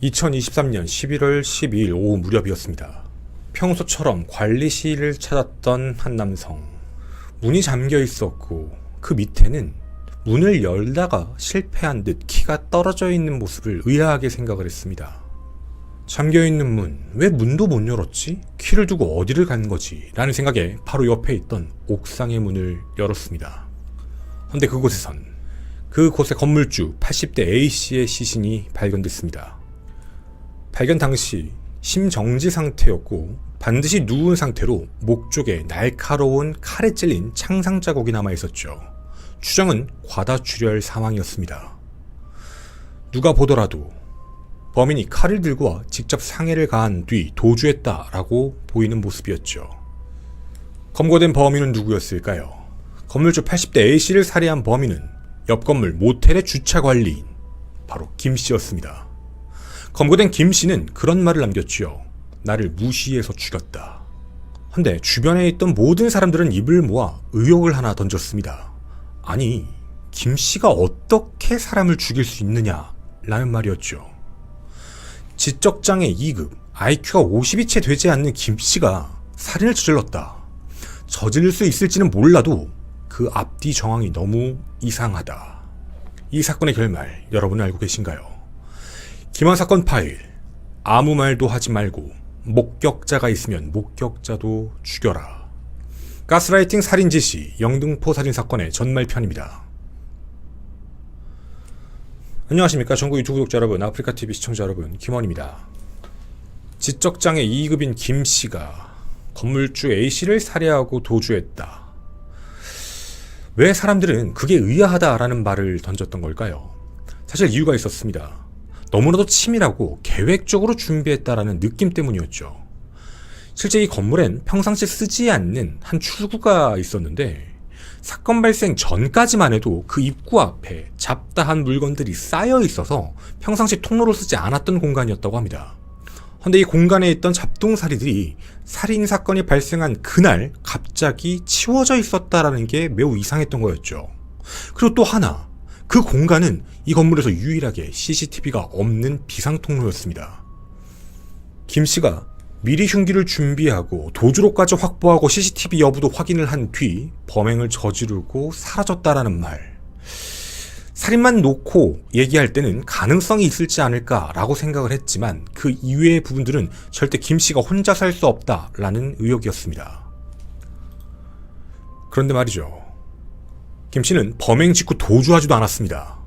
2023년 11월 12일 오후 무렵이었습니다. 평소처럼 관리실을 찾았던 한 남성. 문이 잠겨 있었고 그 밑에는 문을 열다가 실패한 듯 키가 떨어져 있는 모습을 의아하게 생각을 했습니다. 잠겨있는 문, 왜 문도 못 열었지? 키를 두고 어디를 간 거지? 라는 생각에 바로 옆에 있던 옥상의 문을 열었습니다. 그런데 그곳에 건물주 80대 A씨의 시신이 발견됐습니다. 발견 당시 심정지 상태였고 반드시 누운 상태로 목 쪽에 날카로운 칼에 찔린 창상 자국이 남아있었죠. 추정은 과다출혈 상황이었습니다. 누가 보더라도 범인이 칼을 들고 와 직접 상해를 가한 뒤 도주했다라고 보이는 모습이었죠. 검거된 범인은 누구였을까요? 건물주 80대 A씨를 살해한 범인은 옆 건물 모텔의 주차 관리인 바로 김씨였습니다. 검거된 김씨는 그런 말을 남겼지요. 나를 무시해서 죽였다. 근데 주변에 있던 모든 사람들은 입을 모아 의혹을 하나 던졌습니다. 아니, 김씨가 어떻게 사람을 죽일 수 있느냐 라는 말이었죠. 지적장애 2급, IQ가 50이 채 되지 않는 김씨가 살인을 저질렀다. 저질 수 있을지는 몰라도 그 앞뒤 정황이 너무 이상하다. 이 사건의 결말 여러분은 알고 계신가요? 김한 사건 파일, 아무 말도 하지 말고 목격자가 있으면 목격자도 죽여라. 가스라이팅 살인 지시, 영등포 살인사건의 전말편입니다. 안녕하십니까. 전국 유튜브 구독자 여러분, 아프리카TV 시청자 여러분, 김원입니다. 지적장애 2급인 김씨가 건물주 A씨를 살해하고 도주했다. 왜 사람들은 그게 의아하다라는 말을 던졌던 걸까요? 사실 이유가 있었습니다. 너무나도 치밀하고 계획적으로 준비했다라는 느낌 때문이었죠. 실제 이 건물엔 평상시 쓰지 않는 한 출구가 있었는데 사건 발생 전까지만 해도 그 입구 앞에 잡다한 물건들이 쌓여 있어서 평상시 통로로 쓰지 않았던 공간이었다고 합니다. 그런데 이 공간에 있던 잡동사리들이 살인사건이 발생한 그날 갑자기 치워져 있었다라는 게 매우 이상했던 거였죠. 그리고 또 하나, 그 공간은 이 건물에서 유일하게 CCTV가 없는 비상통로였습니다. 김씨가 미리 흉기를 준비하고 도주로까지 확보하고 CCTV 여부도 확인을 한 뒤 범행을 저지르고 사라졌다라는 말. 살인만 놓고 얘기할 때는 가능성이 있을지 않을까라고 생각을 했지만 그 이외의 부분들은 절대 김씨가 혼자 살 수 없다라는 의혹이었습니다. 그런데 말이죠. 김씨는 범행 직후 도주하지도 않았습니다.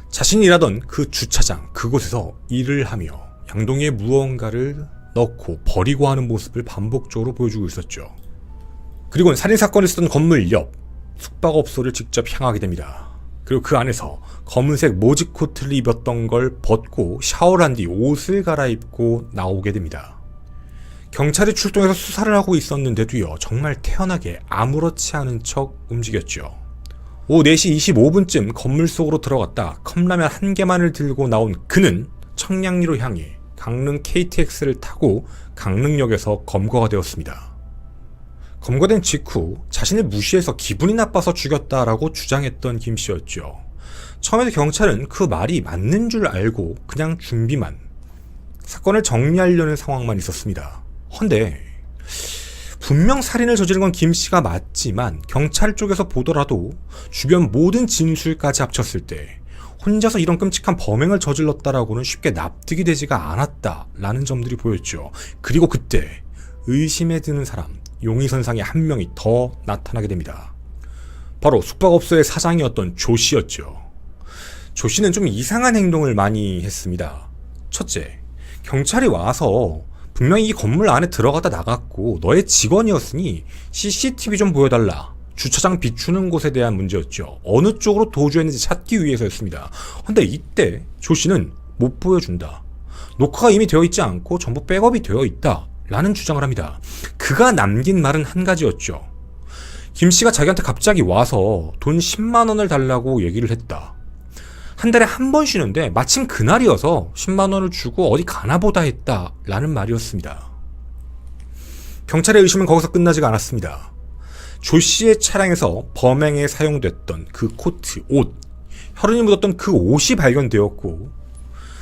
자신이 일하던 그 주차장 그곳에서 일을 하며 양동이에 무언가를 넣고 버리고 하는 모습을 반복적으로 보여주고 있었죠. 그리고는 살인사건을 쓰던 건물 옆 숙박업소를 직접 향하게 됩니다. 그리고 그 안에서 검은색 모직 코트를 입었던 걸 벗고 샤워를 한 뒤 옷을 갈아입고 나오게 됩니다. 경찰이 출동해서 수사를 하고 있었는데도요, 정말 태연하게 아무렇지 않은 척 움직였죠. 오후 4시 25분쯤 건물 속으로 들어갔다 컵라면 한 개만을 들고 나온 그는 청량리로 향해 강릉 KTX를 타고 강릉역에서 검거가 되었습니다. 검거된 직후 자신을 무시해서 기분이 나빠서 죽였다라고 주장했던 김씨였죠. 처음에도 경찰은 그 말이 맞는 줄 알고 그냥 준비만, 사건을 정리하려는 상황만 있었습니다. 헌데 분명 살인을 저지른 건 김씨가 맞지만 경찰 쪽에서 보더라도 주변 모든 진술까지 합쳤을 때 혼자서 이런 끔찍한 범행을 저질렀다라고는 쉽게 납득이 되지가 않았다라는 점들이 보였죠. 그리고 그때 의심에 드는 사람, 용의선상에 한 명이 더 나타나게 됩니다. 바로 숙박업소의 사장이었던 조씨였죠. 조씨는 좀 이상한 행동을 많이 했습니다. 첫째, 경찰이 와서 분명히 이 건물 안에 들어갔다 나갔고 너의 직원이었으니 CCTV 좀 보여달라. 주차장 비추는 곳에 대한 문제였죠. 어느 쪽으로 도주했는지 찾기 위해서였습니다. 근데 이때 조씨는 못 보여준다. 녹화가 이미 되어 있지 않고 전부 백업이 되어 있다 라는 주장을 합니다. 그가 남긴 말은 한 가지였죠. 김씨가 자기한테 갑자기 와서 돈 10만 원을 달라고 얘기를 했다. 한 달에 한 번 쉬는데 마침 그날이어서 10만 원을 주고 어디 가나보다 했다 라는 말이었습니다. 경찰의 의심은 거기서 끝나지가 않았습니다. 조씨의 차량에서 범행에 사용됐던 그 코트, 옷, 혈흔이 묻었던 그 옷이 발견되었고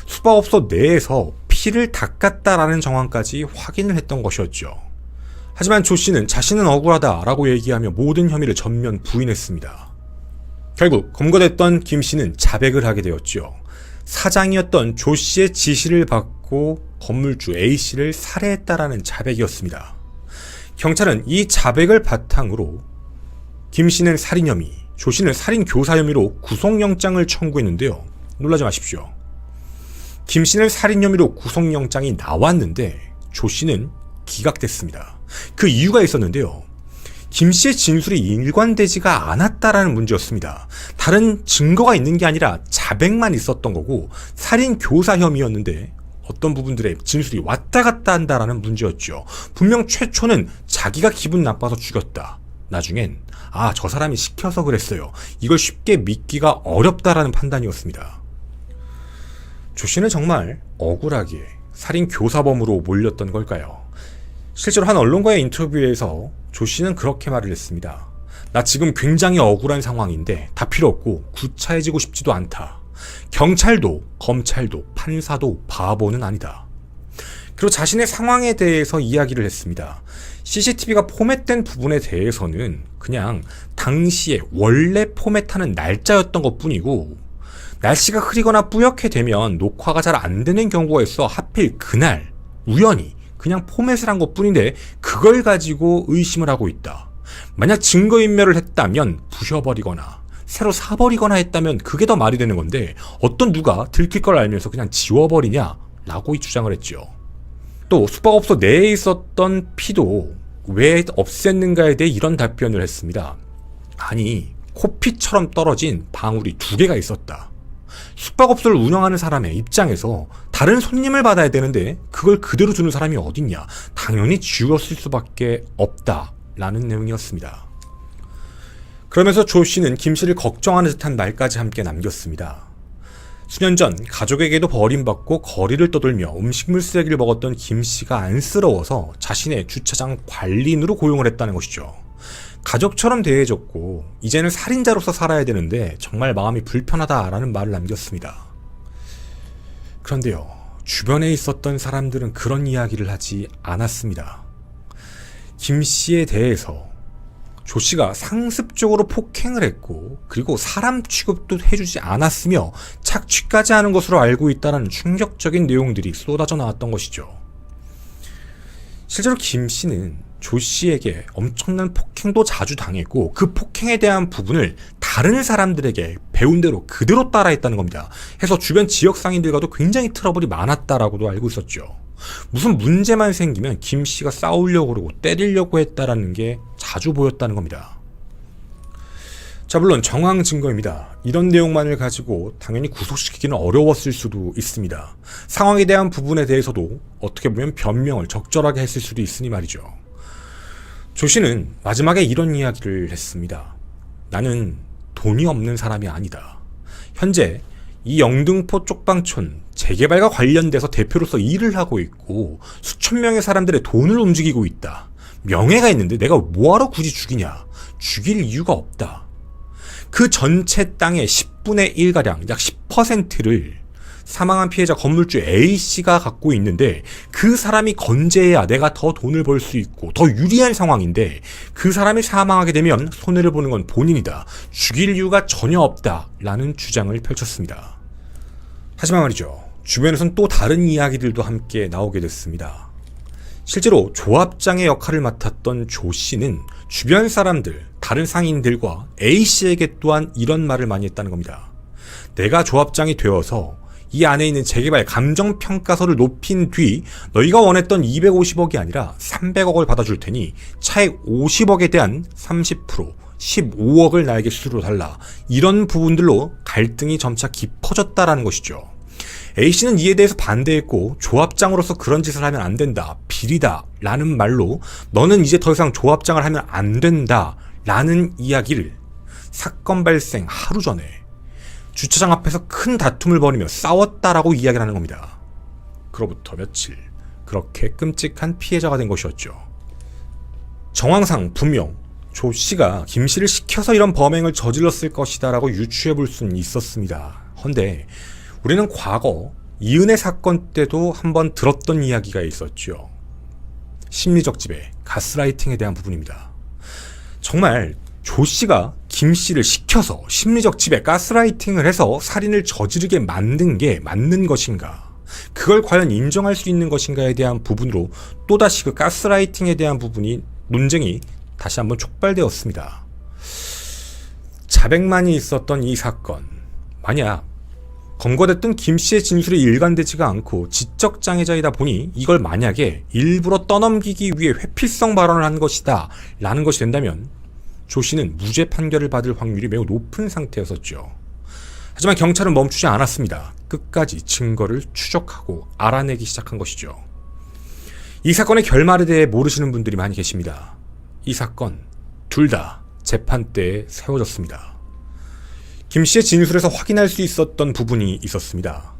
숙박업소 내에서 피를 닦았다라는 정황까지 확인을 했던 것이었죠. 하지만 조 씨는 자신은 억울하다라고 얘기하며 모든 혐의를 전면 부인했습니다. 결국 검거됐던 김 씨는 자백을 하게 되었죠. 사장이었던 조 씨의 지시를 받고 건물주 A 씨를 살해했다라는 자백이었습니다. 경찰은 이 자백을 바탕으로 김 씨는 살인 혐의, 조 씨는 살인 교사 혐의로 구속영장을 청구했는데요. 놀라지 마십시오. 김 씨는 살인 혐의로 구속영장이 나왔는데 조 씨는 기각됐습니다. 그 이유가 있었는데요. 김 씨의 진술이 일관되지가 않았다라는 문제였습니다. 다른 증거가 있는 게 아니라 자백만 있었던 거고 살인 교사 혐의였는데 어떤 부분들의 진술이 왔다 갔다 한다라는 문제였죠. 분명 최초는 자기가 기분 나빠서 죽였다. 나중엔 저 사람이 시켜서 그랬어요. 이걸 쉽게 믿기가 어렵다라는 판단이었습니다. 조 씨는 정말 억울하게 살인 교사범으로 몰렸던 걸까요? 실제로 한 언론과의 인터뷰에서 조 씨는 그렇게 말을 했습니다. 나 지금 굉장히 억울한 상황인데 다 필요 없고 구차해지고 싶지도 않다. 경찰도 검찰도 판사도 바보는 아니다. 그리고 자신의 상황에 대해서 이야기를 했습니다. CCTV가 포맷된 부분에 대해서는 그냥 당시에 원래 포맷하는 날짜였던 것 뿐이고 날씨가 흐리거나 뿌옇게 되면 녹화가 잘 안 되는 경우가 있어 하필 그날 우연히 그냥 포맷을 한 것 뿐인데 그걸 가지고 의심을 하고 있다. 만약 증거인멸을 했다면 부셔버리거나 새로 사버리거나 했다면 그게 더 말이 되는 건데 어떤 누가 들킬 걸 알면서 그냥 지워버리냐 라고 주장을 했죠. 또 숙박업소 내에 있었던 피도 왜 없앴는가에 대해 이런 답변을 했습니다. 아니 코피처럼 떨어진 방울이 2개가 있었다. 숙박업소를 운영하는 사람의 입장에서 다른 손님을 받아야 되는데 그걸 그대로 두는 사람이 어딨냐. 당연히 지웠을 수밖에 없다라는 내용이었습니다. 그러면서 조 씨는 김 씨를 걱정하는 듯한 말까지 함께 남겼습니다. 수년 전 가족에게도 버림받고 거리를 떠돌며 음식물 쓰레기를 먹었던 김 씨가 안쓰러워서 자신의 주차장 관리인으로 고용을 했다는 것이죠. 가족처럼 대해줬고 이제는 살인자로서 살아야 되는데 정말 마음이 불편하다라는 말을 남겼습니다. 그런데요, 주변에 있었던 사람들은 그런 이야기를 하지 않았습니다. 김 씨에 대해서 조 씨가 상습적으로 폭행을 했고 그리고 사람 취급도 해주지 않았으며 착취까지 하는 것으로 알고 있다는 충격적인 내용들이 쏟아져 나왔던 것이죠. 실제로 김 씨는 조 씨에게 엄청난 폭행도 자주 당했고 그 폭행에 대한 부분을 다른 사람들에게 배운 대로 그대로 따라했다는 겁니다. 해서 주변 지역 상인들과도 굉장히 트러블이 많았다라고도 알고 있었죠. 무슨 문제만 생기면 김 씨가 싸우려고 그러고 때리려고 했다라는 게 자주 보였다는 겁니다. 자, 물론 정황 증거입니다. 이런 내용만을 가지고 당연히 구속시키기는 어려웠을 수도 있습니다. 상황에 대한 부분에 대해서도 어떻게 보면 변명을 적절하게 했을 수도 있으니 말이죠. 조 씨는 마지막에 이런 이야기를 했습니다. 나는 돈이 없는 사람이 아니다. 현재 이 영등포 쪽방촌 재개발과 관련돼서 대표로서 일을 하고 있고 수천 명의 사람들의 돈을 움직이고 있다. 명예가 있는데 내가 뭐하러 굳이 죽이냐. 죽일 이유가 없다. 그 전체 땅의 10분의 1가량 약 10%를 사망한 피해자 건물주 A씨가 갖고 있는데 그 사람이 건재해야 내가 더 돈을 벌 수 있고 더 유리한 상황인데 그 사람이 사망하게 되면 손해를 보는 건 본인이다. 죽일 이유가 전혀 없다. 라는 주장을 펼쳤습니다. 하지만 말이죠. 주변에선 또 다른 이야기들도 함께 나오게 됐습니다. 실제로 조합장의 역할을 맡았던 조 씨는 주변 사람들, 다른 상인들과 A씨에게 또한 이런 말을 많이 했다는 겁니다. 내가 조합장이 되어서 이 안에 있는 재개발 감정평가서를 높인 뒤 너희가 원했던 250억이 아니라 300억을 받아줄 테니 차액 50억에 대한 30%, 15억을 나에게 수수료로 달라. 이런 부분들로 갈등이 점차 깊어졌다라는 것이죠. A씨는 이에 대해서 반대했고 조합장으로서 그런 짓을 하면 안 된다. 비리다. 라는 말로 너는 이제 더 이상 조합장을 하면 안 된다. 라는 이야기를 사건 발생 하루 전에 주차장 앞에서 큰 다툼을 벌이며 싸웠다라고 이야기를 하는 겁니다. 그로부터 며칠 그렇게 끔찍한 피해자가 된 것이었죠. 정황상 분명 조 씨가 김 씨를 시켜서 이런 범행을 저질렀을 것이다 라고 유추해 볼 수는 있었습니다. 헌데 우리는 과거 이은혜 사건 때도 한번 들었던 이야기가 있었죠. 심리적 지배, 가스라이팅에 대한 부분입니다. 정말 조 씨가 김 씨를 시켜서 심리적 지배, 가스라이팅을 해서 살인을 저지르게 만든 게 맞는 것인가? 그걸 과연 인정할 수 있는 것인가에 대한 부분으로 또다시 그 가스라이팅에 대한 부분이 논쟁이 다시 한번 촉발되었습니다. 자백만이 있었던 이 사건, 만약 검거됐던 김 씨의 진술이 일관되지가 않고 지적장애자이다 보니 이걸 만약에 일부러 떠넘기기 위해 회피성 발언을 한 것이다 라는 것이 된다면 조 씨는 무죄 판결을 받을 확률이 매우 높은 상태였었죠. 하지만 경찰은 멈추지 않았습니다. 끝까지 증거를 추적하고 알아내기 시작한 것이죠. 이 사건의 결말에 대해 모르시는 분들이 많이 계십니다. 이 사건 둘 다 재판때에 세워졌습니다. 김 씨의 진술에서 확인할 수 있었던 부분이 있었습니다.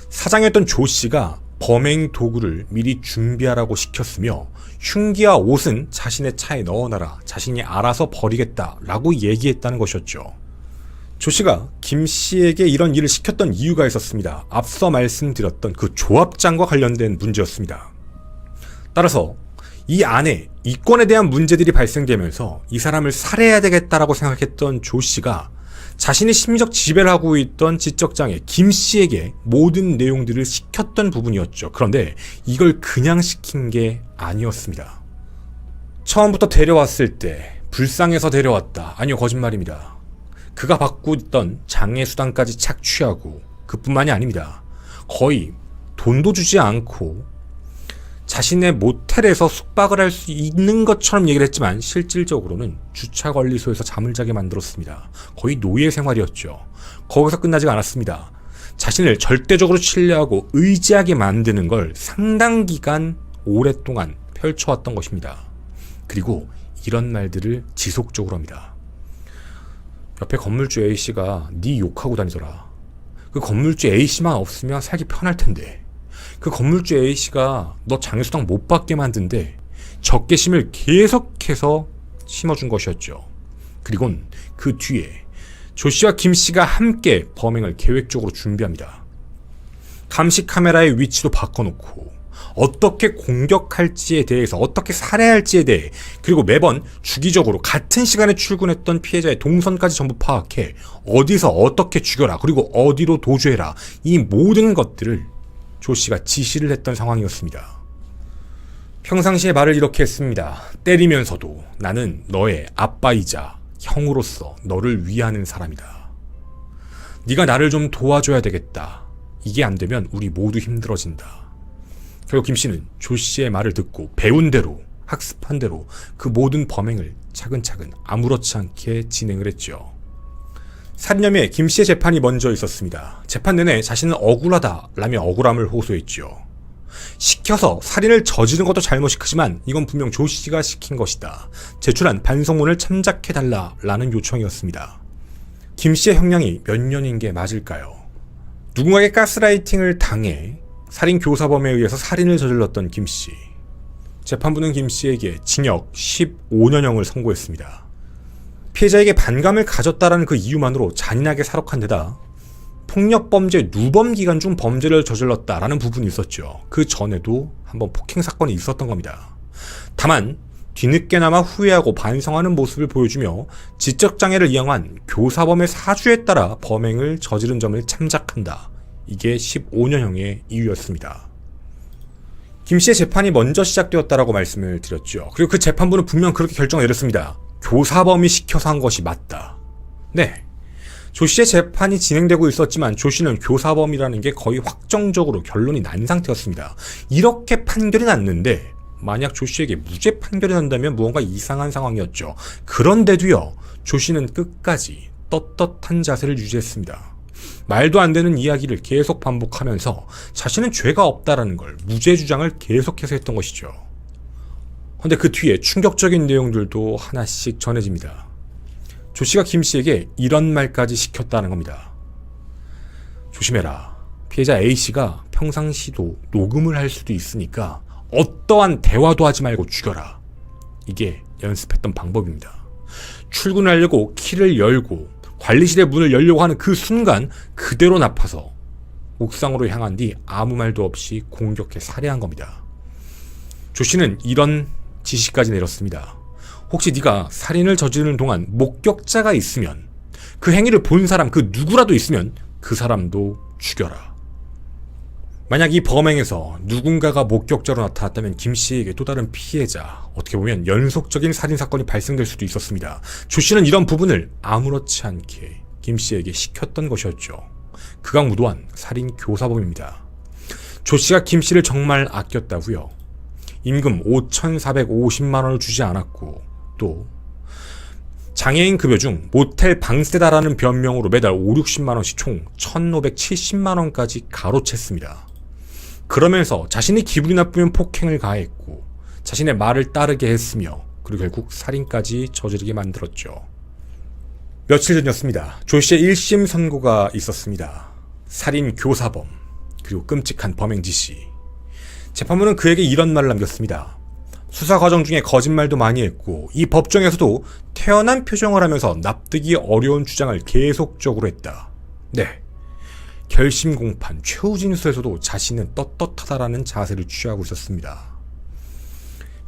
사장이었던 조 씨가 범행 도구를 미리 준비하라고 시켰으며 흉기와 옷은 자신의 차에 넣어놔라, 자신이 알아서 버리겠다라고 얘기했다는 것이었죠. 조 씨가 김 씨에게 이런 일을 시켰던 이유가 있었습니다. 앞서 말씀드렸던 그 조합장과 관련된 문제였습니다. 따라서 이 안에 이권에 대한 문제들이 발생되면서 이 사람을 살해해야 되겠다라고 생각했던 조 씨가 자신이 심리적 지배를 하고 있던 지적장애 김 씨에게 모든 내용들을 시켰던 부분이었죠. 그런데 이걸 그냥 시킨 게 아니었습니다. 처음부터 데려왔을 때 불쌍해서 데려왔다. 아니요, 거짓말입니다. 그가 받고 있던 장애수당까지 착취하고 그뿐만이 아닙니다. 거의 돈도 주지 않고 자신의 모텔에서 숙박을 할 수 있는 것처럼 얘기를 했지만 실질적으로는 주차관리소에서 잠을 자게 만들었습니다. 거의 노예 생활이었죠. 거기서 끝나지가 않았습니다. 자신을 절대적으로 신뢰하고 의지하게 만드는 걸 상당 기간 오랫동안 펼쳐왔던 것입니다. 그리고 이런 말들을 지속적으로 합니다. 옆에 건물주 A씨가 네 욕하고 다니더라. 그 건물주 A씨만 없으면 살기 편할 텐데. 그 건물주 A씨가 너 장애수당 못 받게 만든데 적개심을 계속해서 심어준 것이었죠. 그리곤 그 뒤에 조씨와 김씨가 함께 범행을 계획적으로 준비합니다. 감시 카메라의 위치도 바꿔놓고 어떻게 공격할지에 대해서, 어떻게 살해할지에 대해, 그리고 매번 주기적으로 같은 시간에 출근했던 피해자의 동선까지 전부 파악해 어디서 어떻게 죽여라, 그리고 어디로 도주해라, 이 모든 것들을 조 씨가 지시를 했던 상황이었습니다. 평상시에 말을 이렇게 했습니다. 때리면서도 나는 너의 아빠이자 형으로서 너를 위하는 사람이다. 네가 나를 좀 도와줘야 되겠다. 이게 안 되면 우리 모두 힘들어진다. 결국 김 씨는 조 씨의 말을 듣고 배운 대로, 학습한 대로 그 모든 범행을 차근차근 아무렇지 않게 진행을 했죠. 살인 혐의에 김 씨의 재판이 먼저 있었습니다. 재판 내내 자신은 억울하다라며 억울함을 호소했죠. 시켜서 살인을 저지른 것도 잘못이 크지만 이건 분명 조 씨가 시킨 것이다. 제출한 반성문을 참작해달라라는 요청이었습니다. 김 씨의 형량이 몇 년인 게 맞을까요? 누군가에게 가스라이팅을 당해 살인 교사범에 의해서 살인을 저질렀던 김 씨. 재판부는 김 씨에게 징역 15년형을 선고했습니다. 피해자에게 반감을 가졌다라는 그 이유만으로 잔인하게 살해한 데다 폭력범죄 누범 기간 중 범죄를 저질렀다라는 부분이 있었죠. 그 전에도 한번 폭행 사건이 있었던 겁니다. 다만 뒤늦게나마 후회하고 반성하는 모습을 보여주며 지적장애를 이용한 교사범의 사주에 따라 범행을 저지른 점을 참작한다. 이게 15년형의 이유였습니다. 김 씨의 재판이 먼저 시작되었다라고 말씀을 드렸죠. 그리고 그 재판부는 분명 그렇게 결정을 내렸습니다. 교사범이 시켜서 한 것이 맞다. 네, 조 씨의 재판이 진행되고 있었지만 조 씨는 교사범이라는 게 거의 확정적으로 결론이 난 상태였습니다. 이렇게 판결이 났는데 만약 조 씨에게 무죄 판결이 난다면 무언가 이상한 상황이었죠. 그런데도요, 조 씨는 끝까지 떳떳한 자세를 유지했습니다. 말도 안 되는 이야기를 계속 반복하면서 자신은 죄가 없다라는 걸 무죄 주장을 계속해서 했던 것이죠. 그런데 그 뒤에 충격적인 내용들도 하나씩 전해집니다. 조 씨가 김 씨에게 이런 말까지 시켰다는 겁니다. 조심해라. 피해자 A 씨가 평상시도 녹음을 할 수도 있으니까 어떠한 대화도 하지 말고 죽여라. 이게 연습했던 방법입니다. 출근하려고 키를 열고 관리실의 문을 열려고 하는 그 순간 그대로 나파서 옥상으로 향한 뒤 아무 말도 없이 공격해 살해한 겁니다. 조 씨는 이런 지시까지 내렸습니다. 혹시 네가 살인을 저지르는 동안 목격자가 있으면, 그 행위를 본 사람 그 누구라도 있으면 그 사람도 죽여라. 만약 이 범행에서 누군가가 목격자로 나타났다면 김 씨에게 또 다른 피해자, 어떻게 보면 연속적인 살인사건이 발생될 수도 있었습니다. 조 씨는 이런 부분을 아무렇지 않게 김 씨에게 시켰던 것이었죠. 극악무도한 살인교사범입니다. 조 씨가 김 씨를 정말 아꼈다고요? 임금 5,450만 원을 주지 않았고, 또 장애인 급여 중 모텔 방세다라는 변명으로 매달 5, 60만 원씩 총 1,570만 원까지 가로챘습니다. 그러면서 자신이 기분이 나쁘면 폭행을 가했고, 자신의 말을 따르게 했으며, 그리고 결국 살인까지 저지르게 만들었죠. 며칠 전이었습니다. 조 씨의 1심 선고가 있었습니다. 살인 교사범, 그리고 끔찍한 범행 지시. 재판부는 그에게 이런 말을 남겼습니다. 수사 과정 중에 거짓말도 많이 했고, 이 법정에서도 태연한 표정을 하면서 납득이 어려운 주장을 계속적으로 했다. 네, 결심 공판 최후진수에서도 자신은 떳떳하다라는 자세를 취하고 있었습니다.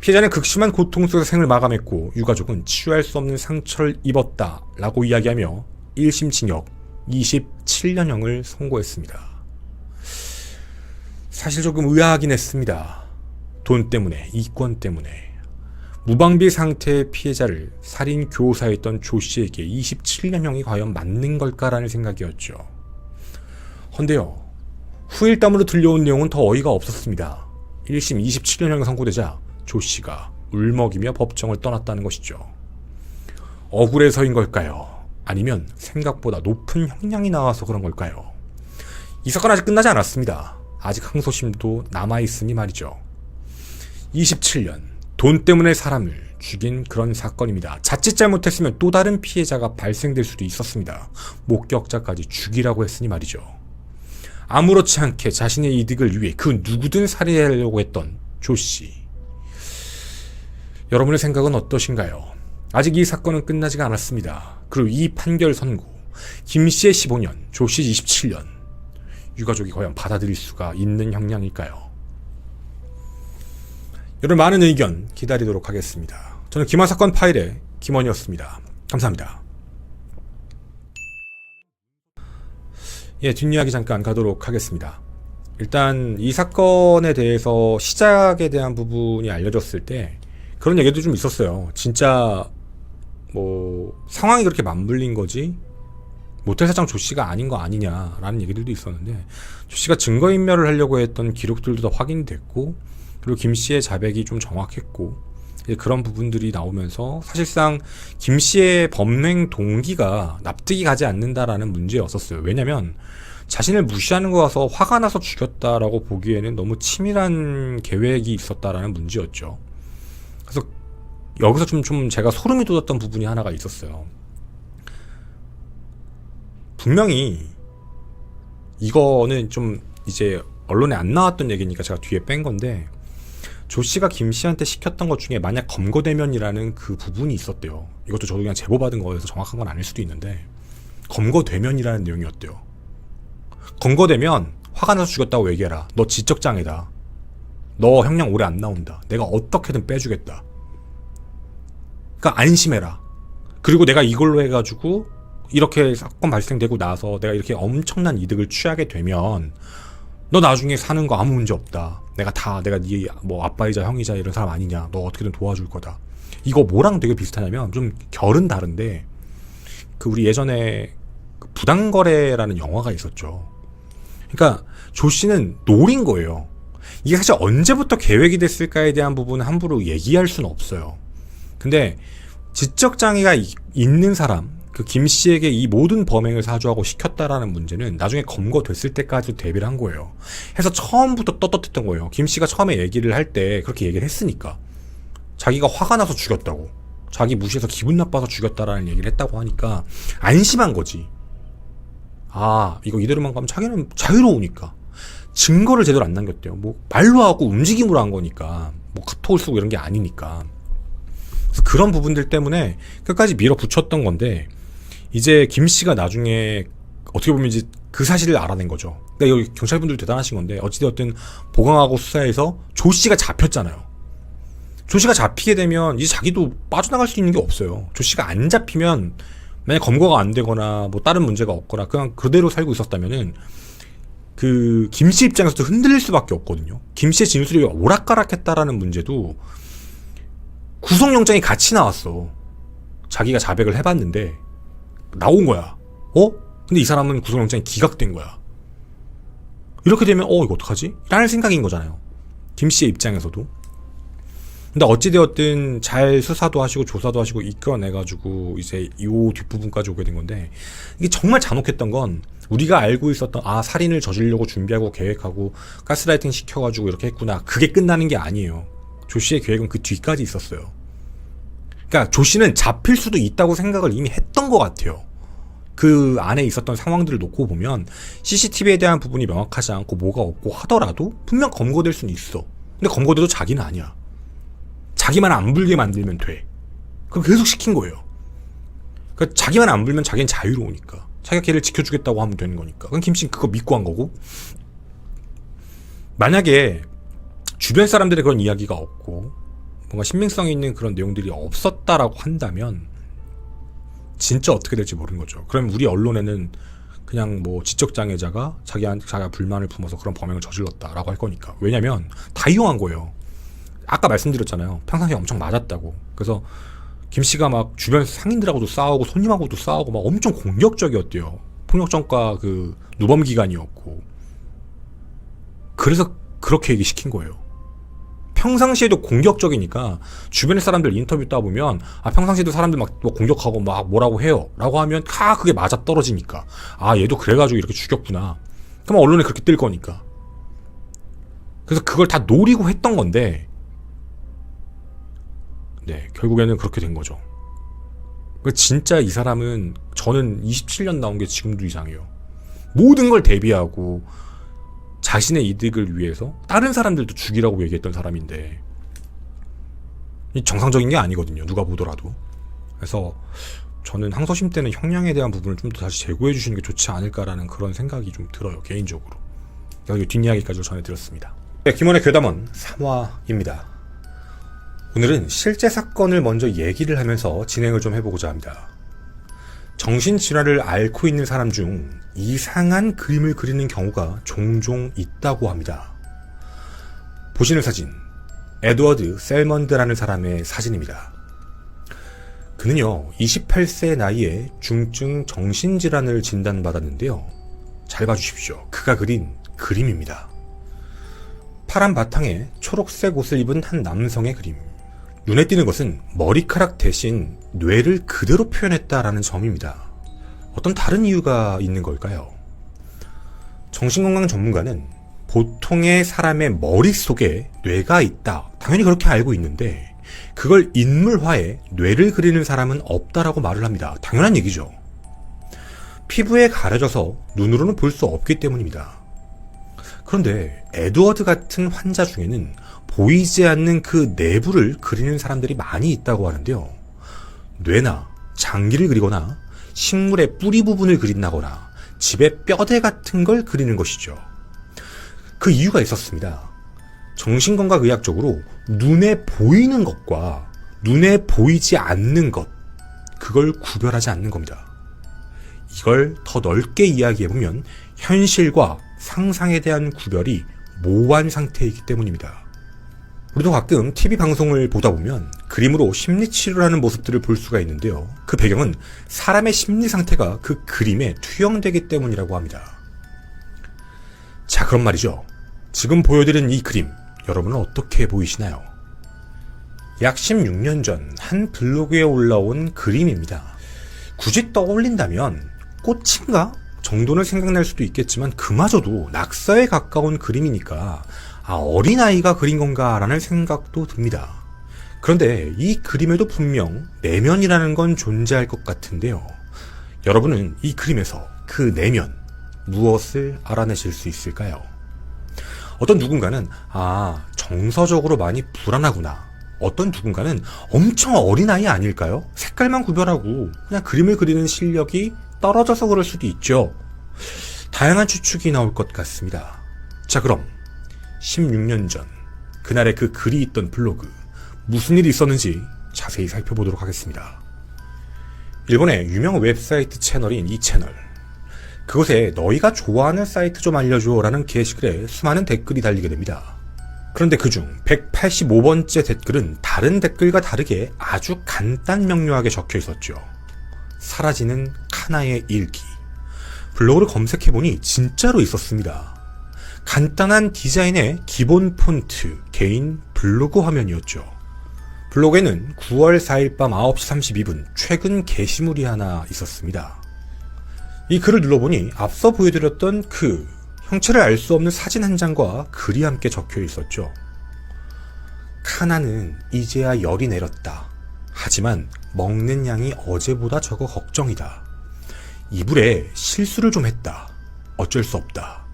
피해자는 극심한 고통 속에서 생을 마감했고, 유가족은 치유할 수 없는 상처를 입었다라고 이야기하며 1심 징역 27년형을 선고했습니다. 사실 조금 의아하긴 했습니다. 돈 때문에, 이권 때문에 무방비 상태의 피해자를 살인 교사였던 조 씨에게 27년형이 과연 맞는 걸까라는 생각이었죠. 헌데요, 후일담으로 들려온 내용은 더 어이가 없었습니다. 1심 27년형이 선고되자 조 씨가 울먹이며 법정을 떠났다는 것이죠. 억울해서인 걸까요? 아니면 생각보다 높은 형량이 나와서 그런 걸까요? 이 사건 아직 끝나지 않았습니다. 아직 항소심도 남아있으니 말이죠. 27년, 돈 때문에 사람을 죽인 그런 사건입니다. 자칫 잘못했으면 또 다른 피해자가 발생될 수도 있었습니다. 목격자까지 죽이라고 했으니 말이죠. 아무렇지 않게 자신의 이득을 위해 그 누구든 살해하려고 했던 조 씨. 여러분의 생각은 어떠신가요? 아직 이 사건은 끝나지가 않았습니다. 그리고 이 판결 선고, 김 씨의 15년, 조 씨 27년, 유가족이 과연 받아들일 수가 있는 형량일까요? 여러분 많은 의견 기다리도록 하겠습니다. 저는 김한사건 파일의 김원이었습니다. 감사합니다. 뒷이야기 잠깐 가도록 하겠습니다. 일단 이 사건에 대해서 시작에 대한 부분이 알려졌을 때 그런 얘기도 좀 있었어요. 진짜 상황이 그렇게 맞물린 거지 모텔 사장 조 씨가 아닌 거 아니냐라는 얘기들도 있었는데, 조 씨가 증거인멸을 하려고 했던 기록들도 다 확인됐고, 그리고 김 씨의 자백이 좀 정확했고, 그런 부분들이 나오면서 사실상 김 씨의 범행 동기가 납득이 가지 않는다라는 문제였었어요. 왜냐면 자신을 무시하는 거 가서 화가 나서 죽였다라고 보기에는 너무 치밀한 계획이 있었다라는 문제였죠. 그래서 여기서 좀 제가 소름이 돋았던 부분이 하나가 있었어요. 분명히 이거는 좀 이제 언론에 안 나왔던 얘기니까 제가 뒤에 뺀 건데, 조 씨가 김 씨한테 시켰던 것 중에 만약 검거대면이라는 그 부분이 있었대요. 이것도 저도 그냥 제보받은 거여서 정확한 건 아닐 수도 있는데, 검거대면이라는 내용이었대요. 검거되면 화가 나서 죽였다고 얘기해라. 너 지적장애다. 너 형량 오래 안 나온다. 내가 어떻게든 빼주겠다. 그러니까 안심해라. 그리고 내가 이걸로 해가지고 이렇게 사건 발생되고 나서 내가 이렇게 엄청난 이득을 취하게 되면 너 나중에 사는 거 아무 문제 없다. 내가 네 아빠이자 형이자 이런 사람 아니냐. 너 어떻게든 도와줄 거다. 이거 뭐랑 되게 비슷하냐면 좀 결은 다른데, 그 우리 예전에 부당거래라는 영화가 있었죠. 그러니까 조 씨는 노린 거예요. 이게 사실 언제부터 계획이 됐을까에 대한 부분은 함부로 얘기할 수는 없어요. 근데 지적장애가 있는 사람, 그 김 씨에게 이 모든 범행을 사주하고 시켰다라는 문제는 나중에 검거됐을 때까지도 대비를 한 거예요. 해서 처음부터 떳떳했던 거예요. 김 씨가 처음에 얘기를 할 때 그렇게 얘기를 했으니까. 자기가 화가 나서 죽였다고, 자기 무시해서 기분 나빠서 죽였다라는 얘기를 했다고 하니까 안심한 거지. 아, 이거 이대로만 가면 자기는 자유로우니까. 증거를 제대로 안 남겼대요. 말로 하고 움직임으로 한 거니까. 카톡을 쓰고 이런 게 아니니까. 그래서 그런 부분들 때문에 끝까지 밀어붙였던 건데, 이제 김 씨가 나중에 어떻게 보면 이제 그 사실을 알아낸 거죠. 그러니까 여기 경찰분들 대단하신 건데 어찌되었든 보강하고 수사해서 조 씨가 잡혔잖아요. 조 씨가 잡히게 되면 이제 자기도 빠져나갈 수 있는 게 없어요. 조 씨가 안 잡히면 만약 검거가 안 되거나 뭐 다른 문제가 없거나 그냥 그대로 살고 있었다면은 그 김 씨 입장에서도 흔들릴 수밖에 없거든요. 김 씨의 진술이 오락가락했다라는 문제도 구속영장이 같이 나왔어. 자기가 자백을 해봤는데 나온 거야. 근데 이 사람은 구속영장이 기각된 거야. 이렇게 되면 이거 어떡하지? 라는 생각인 거잖아요. 김 씨의 입장에서도. 근데 어찌되었든 잘 수사도 하시고 조사도 하시고 이끌어내가지고 이제 이 뒷부분까지 오게 된 건데, 이게 정말 잔혹했던 건 우리가 알고 있었던 살인을 저지르려고 준비하고 계획하고 가스라이팅 시켜가지고 이렇게 했구나, 그게 끝나는 게 아니에요. 조 씨의 계획은 그 뒤까지 있었어요. 그러니까 조 씨는 잡힐 수도 있다고 생각을 이미 했던 것 같아요. 그 안에 있었던 상황들을 놓고 보면 CCTV에 대한 부분이 명확하지 않고 뭐가 없고 하더라도 분명 검거될 수는 있어. 근데 검거돼도 자기는 아니야. 자기만 안 불게 만들면 돼. 그럼 계속 시킨 거예요. 그러니까 자기만 안 불면 자기는 자유로우니까. 자기가 걔를 지켜주겠다고 하면 되는 거니까. 그럼 김씨는 그거 믿고 한 거고. 만약에 주변 사람들의 그런 이야기가 없고 뭔가 신빙성이 있는 그런 내용들이 없었다라고 한다면 진짜 어떻게 될지 모르는 거죠. 그럼 우리 언론에는 그냥 뭐 지적장애자가 자기가 불만을 품어서 그런 범행을 저질렀다라고 할 거니까. 왜냐면 다 이용한 거예요. 아까 말씀드렸잖아요. 평상시에 엄청 맞았다고. 그래서 김씨가 막 주변 상인들하고도 싸우고 손님하고도 싸우고 막 엄청 공격적이었대요. 폭력전과 그 누범기간이었고. 그래서 그렇게 얘기시킨 거예요. 평상시에도 공격적이니까 주변의 사람들 인터뷰 따보면 평상시에도 사람들 막 공격하고 막 뭐라고 해요 라고 하면 그게 맞아 떨어지니까 얘도 그래가지고 이렇게 죽였구나. 그럼 언론에 그렇게 뜰 거니까. 그래서 그걸 다 노리고 했던 건데 네, 결국에는 그렇게 된 거죠. 진짜 이 사람은 저는 27년 나온 게 지금도 이상해요. 모든 걸 대비하고 자신의 이득을 위해서 다른 사람들도 죽이라고 얘기했던 사람인데 정상적인 게 아니거든요. 누가 보더라도. 그래서 저는 항소심 때는 형량에 대한 부분을 좀 더 다시 제고해 주시는 게 좋지 않을까라는 그런 생각이 좀 들어요. 개인적으로. 여기 뒷이야기까지 전해드렸습니다. 네, 김원의 괴담원 3화입니다. 오늘은 실제 사건을 먼저 얘기를 하면서 진행을 좀 해보고자 합니다. 정신질환을 앓고 있는 사람 중 이상한 그림을 그리는 경우가 종종 있다고 합니다. 보시는 사진, 에드워드 셀먼드라는 사람의 사진입니다. 그는요, 28세 나이에 중증 정신질환을 진단받았는데요. 잘 봐주십시오. 그가 그린 그림입니다. 파란 바탕에 초록색 옷을 입은 한 남성의 그림. 눈에 띄는 것은 머리카락 대신 뇌를 그대로 표현했다라는 점입니다. 어떤 다른 이유가 있는 걸까요? 정신건강 전문가는 보통의 사람의 머릿속에 뇌가 있다, 당연히 그렇게 알고 있는데 그걸 인물화해 뇌를 그리는 사람은 없다라고 말을 합니다. 당연한 얘기죠. 피부에 가려져서 눈으로는 볼 수 없기 때문입니다. 그런데 에드워드 같은 환자 중에는 보이지 않는 그 내부를 그리는 사람들이 많이 있다고 하는데요. 뇌나 장기를 그리거나 식물의 뿌리 부분을 그린다거나 집의 뼈대 같은 걸 그리는 것이죠. 그 이유가 있었습니다. 정신건강의학적으로 눈에 보이는 것과 눈에 보이지 않는 것, 그걸 구별하지 않는 겁니다. 이걸 더 넓게 이야기해보면 현실과 상상에 대한 구별이 모호한 상태이기 때문입니다. 우리도 가끔 TV 방송을 보다 보면 그림으로 심리치료를 하는 모습들을 볼 수가 있는데요. 그 배경은 사람의 심리 상태가 그 그림에 투영되기 때문이라고 합니다. 자, 그럼 말이죠. 지금 보여드린 이 그림, 여러분은 어떻게 보이시나요? 약 16년 전 한 블로그에 올라온 그림입니다. 굳이 떠올린다면 꽃인가? 정도는 생각날 수도 있겠지만 그마저도 낙서에 가까운 그림이니까 어린아이가 그린 건가 라는 생각도 듭니다. 그런데 이 그림에도 분명 내면이라는 건 존재할 것 같은데요. 여러분은 이 그림에서 그 내면, 무엇을 알아내실 수 있을까요? 어떤 누군가는 정서적으로 많이 불안하구나. 어떤 누군가는 엄청 어린아이 아닐까요? 색깔만 구별하고 그냥 그림을 그리는 실력이 떨어져서 그럴 수도 있죠. 다양한 추측이 나올 것 같습니다. 자, 그럼 16년 전 그날의 그 글이 있던 블로그, 무슨 일이 있었는지 자세히 살펴보도록 하겠습니다. 일본의 유명 웹사이트 채널인 이 채널, 그곳에 너희가 좋아하는 사이트 좀 알려줘 라는 게시글에 수많은 댓글이 달리게 됩니다. 그런데 그중 185번째 댓글은 다른 댓글과 다르게 아주 간단 명료하게 적혀 있었죠. 사라지는 카나의 일기. 블로그를 검색해보니 진짜로 있었습니다. 간단한 디자인의 기본 폰트, 개인 블로그 화면이었죠. 블로그에는 9월 4일 밤 9시 32분 최근 게시물이 하나 있었습니다. 이 글을 눌러보니 앞서 보여드렸던 그 형체를 알 수 없는 사진 한 장과 글이 함께 적혀 있었죠. 카나는 이제야 열이 내렸다. 하지만 먹는 양이 어제보다 적어 걱정이다. 이불에 실수를 좀 했다. 어쩔 수 없다.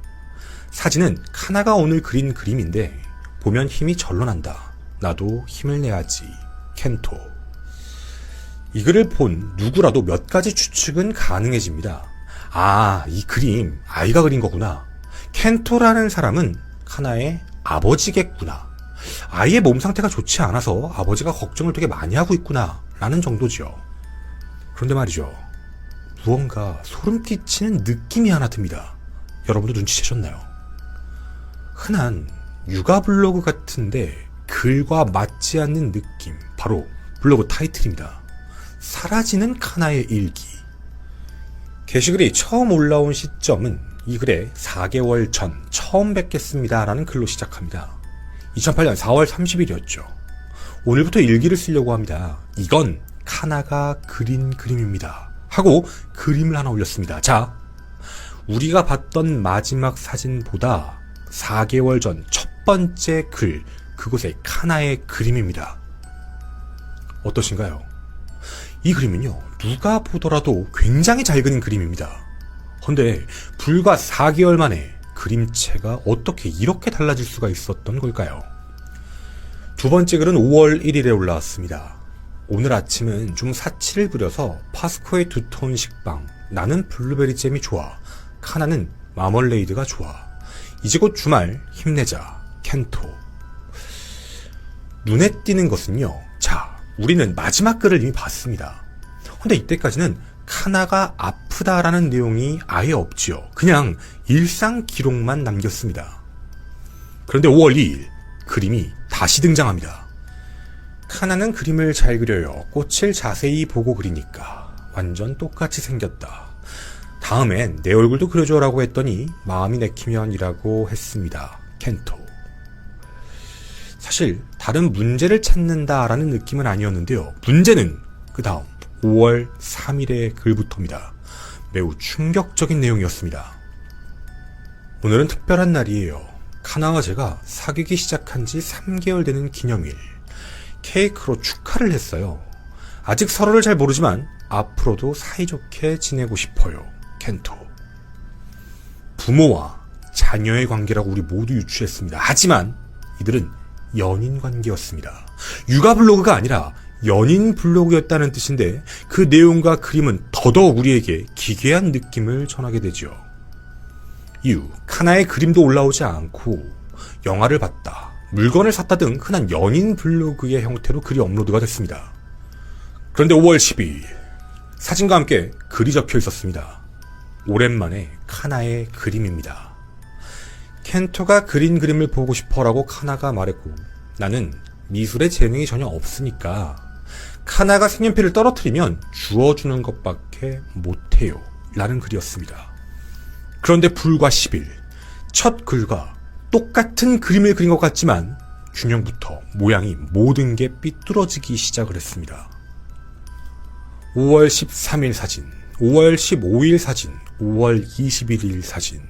사진은 카나가 오늘 그린 그림인데 보면 힘이 절로 난다. 나도 힘을 내야지. 켄토. 이 글을 본 누구라도 몇 가지 추측은 가능해집니다. 아, 이 그림 아이가 그린 거구나. 켄토라는 사람은 카나의 아버지겠구나. 아이의 몸 상태가 좋지 않아서 아버지가 걱정을 되게 많이 하고 있구나 라는 정도죠. 그런데 말이죠, 무언가 소름 끼치는 느낌이 하나 듭니다. 여러분도 눈치채셨나요? 흔한 육아 블로그 같은데 글과 맞지 않는 느낌, 바로 블로그 타이틀입니다. 사라지는 카나의 일기. 게시글이 처음 올라온 시점은 이 글에 4개월 전 처음 뵙겠습니다 라는 글로 시작합니다. 2008년 4월 30일이었죠. 오늘부터 일기를 쓰려고 합니다. 이건 카나가 그린 그림입니다. 하고 그림을 하나 올렸습니다. 자, 우리가 봤던 마지막 사진보다 4개월 전 첫 번째 글, 그곳의 카나의 그림입니다. 어떠신가요? 이 그림은요, 누가 보더라도 굉장히 잘 그린 그림입니다. 헌데 불과 4개월 만에 그림체가 어떻게 이렇게 달라질 수가 있었던 걸까요? 두 번째 글은 5월 1일에 올라왔습니다. 오늘 아침은 좀 사치를 부려서 파스코의 두톤 식빵, 나는 블루베리 잼이 좋아, 카나는 마멀레이드가 좋아, 이제 곧 주말 힘내자, 켄토. 눈에 띄는 것은요, 자, 우리는 마지막 글을 이미 봤습니다. 근데 이때까지는 카나가 아프다라는 내용이 아예 없지요. 그냥 일상 기록만 남겼습니다. 그런데 5월 2일 그림이 다시 등장합니다. 카나는 그림을 잘 그려요. 꽃을 자세히 보고 그리니까 완전 똑같이 생겼다. 다음엔 내 얼굴도 그려줘라고 했더니 마음이 내키면 이라고 했습니다. 켄토. 사실 다른 문제를 찾는다라는 느낌은 아니었는데요. 문제는 그 다음 5월 3일의 글부터입니다. 매우 충격적인 내용이었습니다. 오늘은 특별한 날이에요. 카나와 제가 사귀기 시작한 지 3개월 되는 기념일. 케이크로 축하를 했어요. 아직 서로를 잘 모르지만 앞으로도 사이좋게 지내고 싶어요. 켄토. 부모와 자녀의 관계라고 우리 모두 유추했습니다. 하지만 이들은 연인 관계였습니다. 육아 블로그가 아니라 연인 블로그였다는 뜻인데 그 내용과 그림은 더더욱 우리에게 기괴한 느낌을 전하게 되죠. 이후 카나의 그림도 올라오지 않고 영화를 봤다, 물건을 샀다 등 흔한 연인 블로그의 형태로 글이 업로드가 됐습니다. 그런데 5월 12일 사진과 함께 글이 적혀 있었습니다. 오랜만에 카나의 그림입니다. 켄토가 그린 그림을 보고 싶어라고 카나가 말했고, 나는 미술에 재능이 전혀 없으니까 카나가 색연필을 떨어뜨리면 주워주는 것밖에 못해요 라는 글이었습니다. 그런데 불과 10일 첫 글과 똑같은 그림을 그린 것 같지만 균형부터 모양이 모든 게 삐뚤어지기 시작을 했습니다. 5월 13일 사진, 5월 15일 사진, 5월 21일 사진.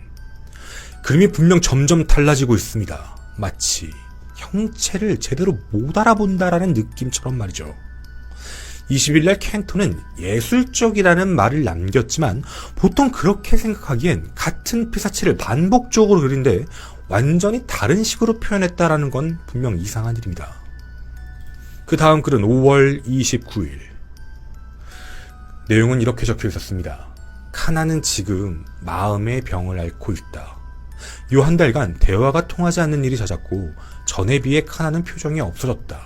그림이 분명 점점 달라지고 있습니다. 마치 형체를 제대로 못 알아본다라는 느낌처럼 말이죠. 20일날 켄토는 예술적이라는 말을 남겼지만 보통 그렇게 생각하기엔 같은 피사체를 반복적으로 그린데 완전히 다른 식으로 표현했다라는 건 분명 이상한 일입니다. 그 다음 글은 5월 29일. 내용은 이렇게 적혀 있었습니다. 카나는 지금 마음의 병을 앓고 있다. 요 한 달간 대화가 통하지 않는 일이 잦았고 전에 비해 카나는 표정이 없어졌다.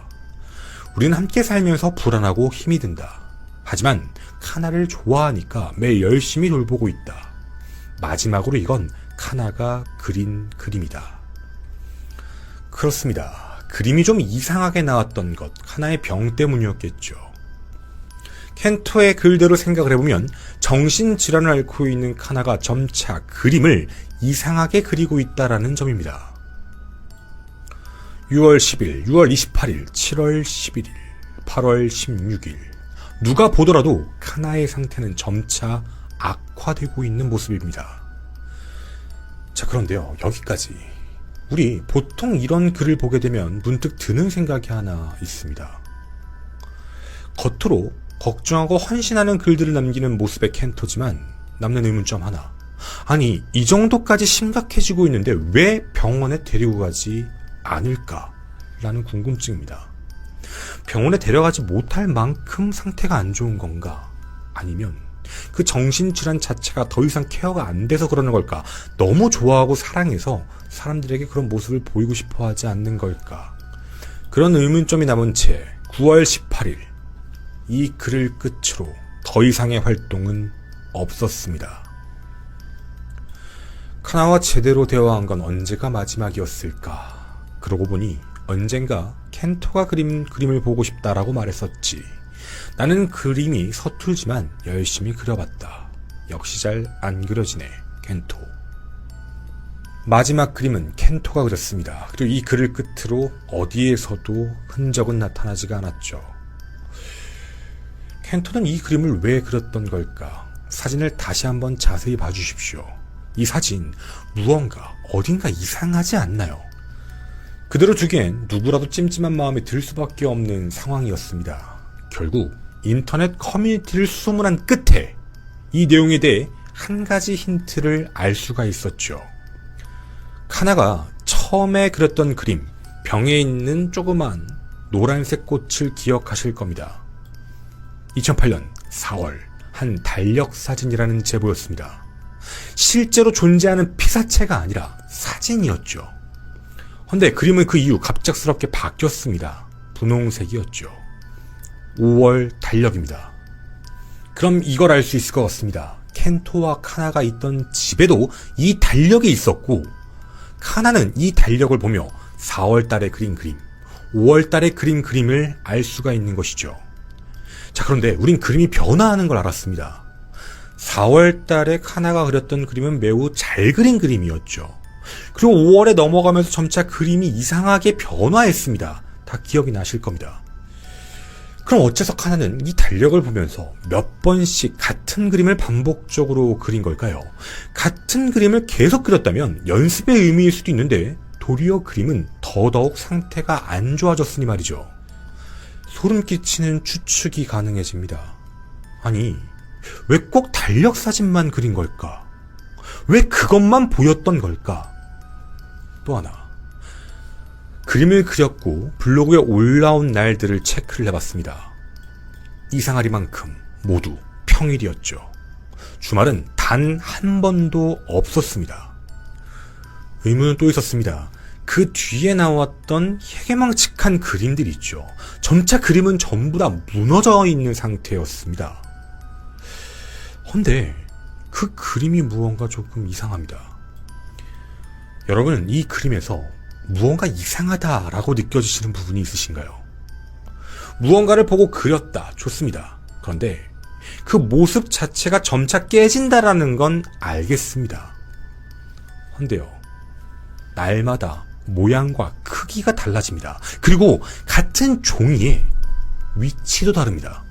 우리는 함께 살면서 불안하고 힘이 든다. 하지만 카나를 좋아하니까 매일 열심히 돌보고 있다. 마지막으로 이건 카나가 그린 그림이다. 그렇습니다. 그림이 좀 이상하게 나왔던 것, 카나의 병 때문이었겠죠. 켄토의 글대로 생각을 해보면 정신질환을 앓고 있는 카나가 점차 그림을 이상하게 그리고 있다라는 점입니다. 6월 10일, 6월 28일, 7월 11일, 8월 16일 누가 보더라도 카나의 상태는 점차 악화되고 있는 모습입니다. 자, 그런데요, 여기까지. 우리 보통 이런 글을 보게 되면 문득 드는 생각이 하나 있습니다. 겉으로 걱정하고 헌신하는 글들을 남기는 모습의 켄토지만 남는 의문점 하나. 아니, 이 정도까지 심각해지고 있는데 왜 병원에 데리고 가지 않을까라는 궁금증입니다. 병원에 데려가지 못할 만큼 상태가 안 좋은 건가? 아니면 그 정신질환 자체가 더 이상 케어가 안 돼서 그러는 걸까? 너무 좋아하고 사랑해서 사람들에게 그런 모습을 보이고 싶어 하지 않는 걸까? 그런 의문점이 남은 채 9월 18일 이 글을 끝으로 더 이상의 활동은 없었습니다. 카나와 제대로 대화한 건 언제가 마지막이었을까? 그러고 보니 언젠가 켄토가 그린 그림을 보고 싶다라고 말했었지. 나는 그림이 서툴지만 열심히 그려봤다. 역시 잘 안 그려지네, 켄토. 마지막 그림은 켄토가 그렸습니다. 그리고 이 글을 끝으로 어디에서도 흔적은 나타나지가 않았죠. 켄토는 이 그림을 왜 그렸던 걸까? 사진을 다시 한번 자세히 봐주십시오. 이 사진 무언가 어딘가 이상하지 않나요? 그대로 두기엔 누구라도 찜찜한 마음이 들 수밖에 없는 상황이었습니다. 결국 인터넷 커뮤니티를 수소문한 끝에 이 내용에 대해 한 가지 힌트를 알 수가 있었죠. 카나가 처음에 그렸던 그림, 병에 있는 조그만 노란색 꽃을 기억하실 겁니다. 2008년 4월 한 달력 사진이라는 제보였습니다. 실제로 존재하는 피사체가 아니라 사진이었죠. 근데 그림은 그 이후 갑작스럽게 바뀌었습니다. 분홍색이었죠. 5월 달력입니다. 그럼 이걸 알 수 있을 것 같습니다. 켄토와 카나가 있던 집에도 이 달력이 있었고, 카나는 이 달력을 보며 4월 달에 그린 그림, 5월 달에 그린 그림을 알 수가 있는 것이죠. 자, 그런데 우린 그림이 변화하는 걸 알았습니다. 4월 달에 카나가 그렸던 그림은 매우 잘 그린 그림이었죠. 그리고 5월에 넘어가면서 점차 그림이 이상하게 변화했습니다. 다 기억이 나실 겁니다. 그럼 어째서 카나는 이 달력을 보면서 몇 번씩 같은 그림을 반복적으로 그린 걸까요? 같은 그림을 계속 그렸다면 연습의 의미일 수도 있는데 도리어 그림은 더더욱 상태가 안 좋아졌으니 말이죠. 소름 끼치는 추측이 가능해집니다. 아니, 왜 꼭 달력 사진만 그린 걸까? 왜 그것만 보였던 걸까? 또 하나, 그림을 그렸고 블로그에 올라온 날들을 체크를 해봤습니다. 이상하리만큼 모두 평일이었죠. 주말은 단 한 번도 없었습니다. 의문은 또 있었습니다. 그 뒤에 나왔던 해괴망측한 그림들 있죠. 점차 그림은 전부 다 무너져 있는 상태였습니다. 근데 그 그림이 무언가 조금 이상합니다. 여러분은 이 그림에서 무언가 이상하다라고 느껴지시는 부분이 있으신가요? 무언가를 보고 그렸다. 좋습니다. 그런데 그 모습 자체가 점차 깨진다라는 건 알겠습니다. 근데요, 날마다 모양과 크기가 달라집니다. 그리고 같은 종이의 위치도 다릅니다.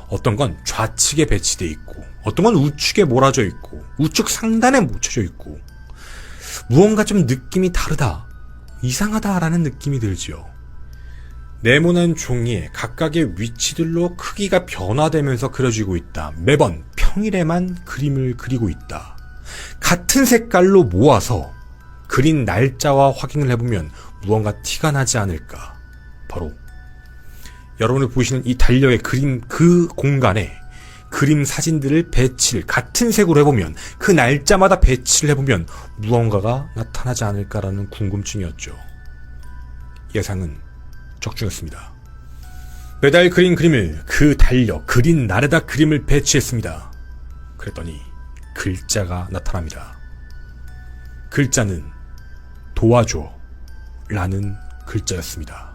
어떤 건 좌측에 배치되어 있고, 어떤 건 우측에 몰아져 있고, 우측 상단에 묻혀져 있고, 무언가 좀 느낌이 다르다, 이상하다라는 느낌이 들지요. 네모난 종이에 각각의 위치들로 크기가 변화되면서 그려지고 있다. 매번 평일에만 그림을 그리고 있다. 같은 색깔로 모아서 그린 날짜와 확인을 해보면 무언가 티가 나지 않을까. 바로 여러분이 보시는 이 달력의 그림 그 공간에 그림 사진들을 배치를 같은 색으로 해보면, 그 날짜마다 배치를 해보면 무언가가 나타나지 않을까라는 궁금증이었죠. 예상은 적중했습니다. 매달 그린 그림을 그 달력 그린 날에다 그림을 배치했습니다. 그랬더니 글자가 나타납니다. 글자는 도와줘 라는 글자였습니다.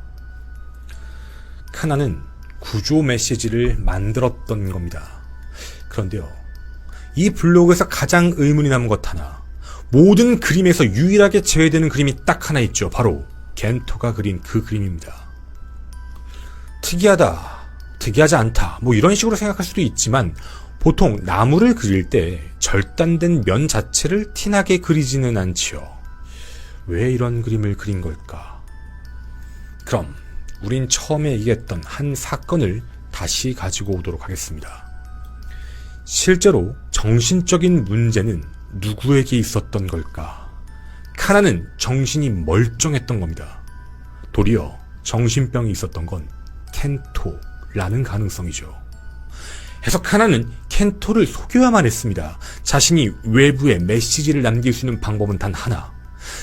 카나는 구조 메시지를 만들었던 겁니다. 그런데요, 이 블로그에서 가장 의문이 남은 것 하나, 모든 그림에서 유일하게 제외되는 그림이 딱 하나 있죠. 바로 겐토가 그린 그 그림입니다. 특이하다, 특이하지 않다, 뭐 이런 식으로 생각할 수도 있지만, 보통 나무를 그릴 때 절단된 면 자체를 티나게 그리지는 않지요. 왜 이런 그림을 그린 걸까? 그럼 우린 처음에 얘기했던 한 사건을 다시 가지고 오도록 하겠습니다. 실제로 정신적인 문제는 누구에게 있었던 걸까? 카나는 정신이 멀쩡했던 겁니다. 도리어 정신병이 있었던 건 켄토라는 가능성이죠. 해서 카나는 켄토를 속여야만 했습니다. 자신이 외부에 메시지를 남길 수 있는 방법은 단 하나.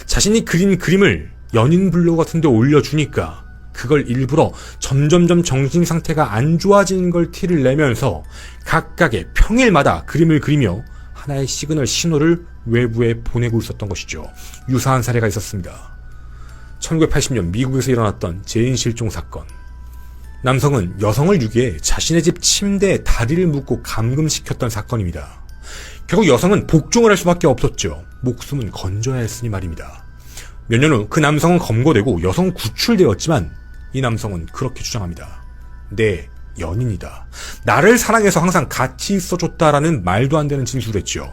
자신이 그린 그림을 연인 블로그 같은 데 올려주니까 그걸 일부러 점점점 정신 상태가 안 좋아지는 걸 티를 내면서 각각의 평일마다 그림을 그리며 하나의 시그널 신호를 외부에 보내고 있었던 것이죠. 유사한 사례가 있었습니다. 1980년 미국에서 일어났던 제인 실종 사건. 남성은 여성을 유기해 자신의 집 침대에 다리를 묶고 감금시켰던 사건입니다. 결국 여성은 복종을 할 수밖에 없었죠. 목숨은 건져야 했으니 말입니다. 몇 년 후 그 남성은 검거되고 여성은 구출되었지만 이 남성은 그렇게 주장합니다. 내 연인이다. 나를 사랑해서 항상 같이 있어줬다라는 말도 안 되는 진술을 했죠.